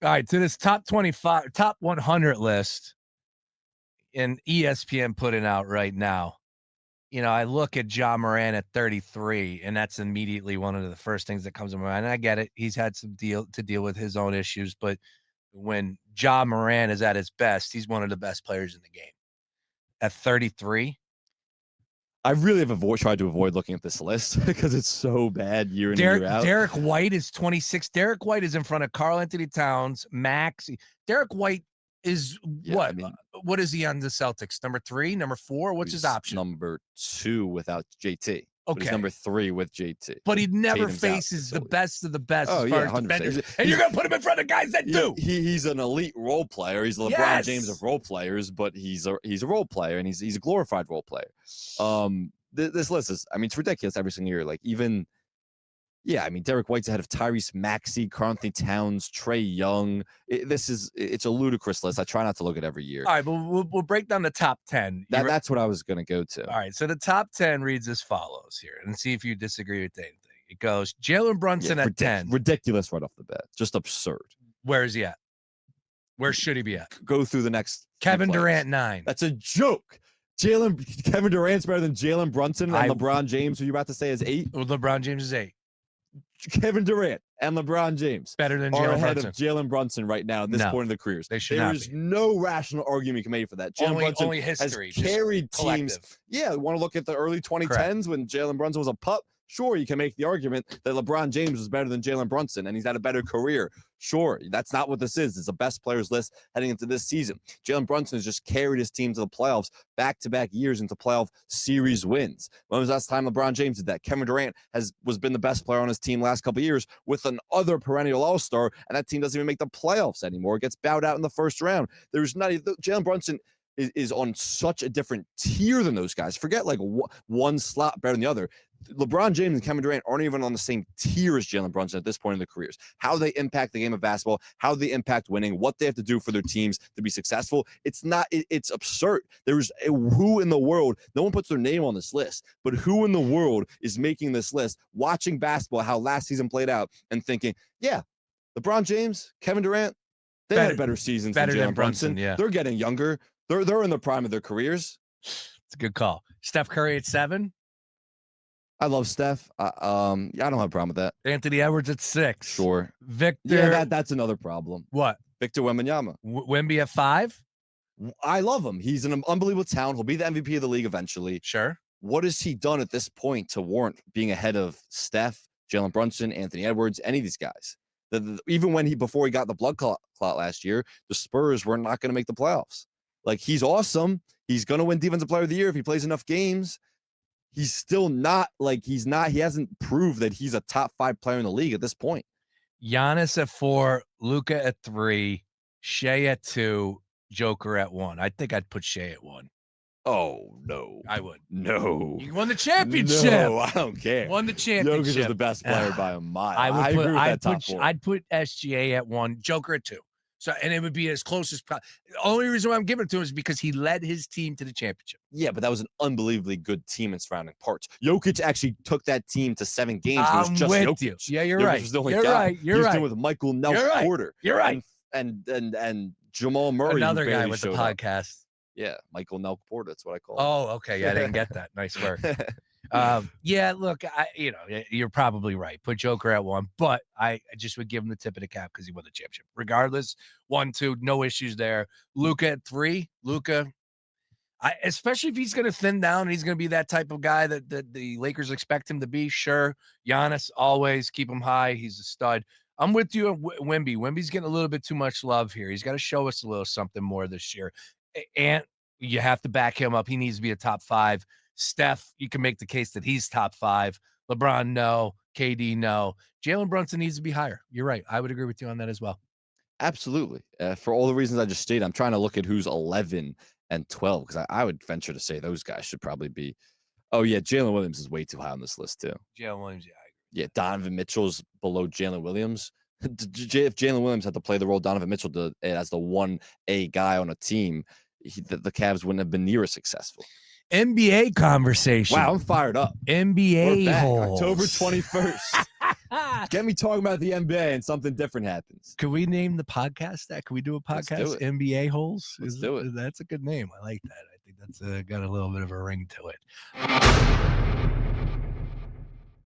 All right, to this top 25, top 100 list, and ESPN putting out right now. I look at Ja Morant at 33, and that's immediately one of the first things that comes to my mind. And I get it; he's had some deal with his own issues, but when Ja Morant is at his best, he's one of the best players in the game. At 33, I really have tried to avoid looking at this list because it's so bad year in and year out. Derek White is 26. Derek White is in front of Karl Anthony Towns, Max. Derek White is what? What is he on the Celtics? Number 3, number 4? What's his option? Number 2 without JT. Okay. But he's number 3 with JT. But he never faces the best of the best as far as defenders. And you're going to put him in front of guys that do. He's an elite role player. He's the LeBron James of role players, but he's a role player, and he's a glorified role player. This list is, it's ridiculous every single year. Derek White's ahead of Tyrese Maxey, Karl Anthony Towns, Trae Young. It's a ludicrous list. I try not to look at every year. All right, but we'll break down the top 10. That's what I was going to go to. All right, so the top 10 reads as follows here, and see if you disagree with anything. It goes Jalen Brunson at 10. Ridiculous right off the bat. Just absurd. Where is he at? Where should he be at? Go through the next. Kevin Durant, 9. That's a joke. Kevin Durant's better than Jalen Brunson, and LeBron James, who you're about to say is 8? Well, LeBron James is 8. Kevin Durant and LeBron James better than are Jalen ahead Brunson. of Jalen Brunson right now at this point in their careers. They should not be. There's no rational argument you can make for that. Jalen Brunson only history has carried teams. Collective. Yeah, want to look at the early 2010s when Jalen Brunson was a pup? Sure, you can make the argument that LeBron James was better than Jalen Brunson and he's had a better career. Sure, that's not what this is. It's a best players list heading into this season. Jalen Brunson has just carried his team to the playoffs back-to-back years into playoff series wins. When was the last time LeBron James did that? Kevin Durant was been the best player on his team last couple of years with another perennial all-star, and that team doesn't even make the playoffs anymore. It gets bowed out in the first round. Jalen Brunson is on such a different tier than those guys. Forget one slot better than the other. LeBron James and Kevin Durant aren't even on the same tier as Jalen Brunson at this point in their careers. How they impact the game of basketball, how they impact winning, what they have to do for their teams to be successful. It's absurd. Who in the world, no one puts their name on this list, but who in the world is making this list, watching basketball, how last season played out, and thinking, yeah, LeBron James, Kevin Durant, they had better seasons than Jalen Brunson. Yeah. They're getting younger. They're in the prime of their careers. It's a good call. Steph Curry at 7. I love Steph. I don't have a problem with that. Anthony Edwards at 6. Sure. Victor. Yeah, that's another problem. What? Victor Wembanyama. Wemby at 5. I love him. He's an unbelievable talent. He'll be the MVP of the league eventually. Sure. What has he done at this point to warrant being ahead of Steph, Jalen Brunson, Anthony Edwards, any of these guys? Even before he got the blood clot last year, the Spurs were not going to make the playoffs. He's awesome. He's going to win Defensive Player of the Year if he plays enough games. He's still not he hasn't proved that he's a top 5 player in the league at this point. Giannis at 4, Luka at 3, Shea at 2, Joker at 1. I think I'd put Shea at 1. Oh, no. I would. No. You won the championship. No, I don't care. Won the championship. Jokic is the best player by a mile. I'd put SGA at 1, Joker at 2. So, and it would be as close as possible. The only reason why I'm giving it to him is because he led his team to the championship. Yeah, but that was an unbelievably good team in surrounding parts. Jokic actually took that team to 7 games. I'm it was just with Jokic. you. Yeah, you're Jokic right. Was the only you're guy. right. You're he was right. Doing with Michael Nelson Porter. You're right. And Jamal Murray. Another guy with the podcast. Up. Yeah, Michael Nelson Porter. That's what I call him. Oh, okay. Yeah, I didn't get that. Nice work. Yeah, look, you're probably right. Put Joker at 1, but I just would give him the tip of the cap because he won the championship. Regardless, 1, 2, no issues there. Luka at 3. Luka, especially if he's going to thin down and he's going to be that type of guy that the Lakers expect him to be. Sure, Giannis, always keep him high. He's a stud. I'm with you on Wemby. Wemby's getting a little bit too much love here. He's got to show us a little something more this year. And you have to back him up. He needs to be a top 5. Steph, you can make the case that he's top 5. LeBron, no. KD, no. Jalen Brunson needs to be higher. You're right. I would agree with you on that as well. Absolutely. For all the reasons I just stated, I'm trying to look at who's 11 and 12 because I would venture to say those guys should probably be. Oh, yeah. Jalen Williams is way too high on this list, too. Jalen Williams, yeah. Yeah. Donovan Mitchell's below Jalen Williams. If Jalen Williams had to play the role Donovan Mitchell did as the 1A guy on a team, the Cavs wouldn't have been near as successful. NBA conversation. Wow, I'm fired up. NBA October 21st. Get me talking about the NBA and something different happens. Can we name the podcast that? Can we do a Let's do podcast? it. NBA holes? Let's do it. That's a good name. I like that. I think that's got a little bit of a ring to it.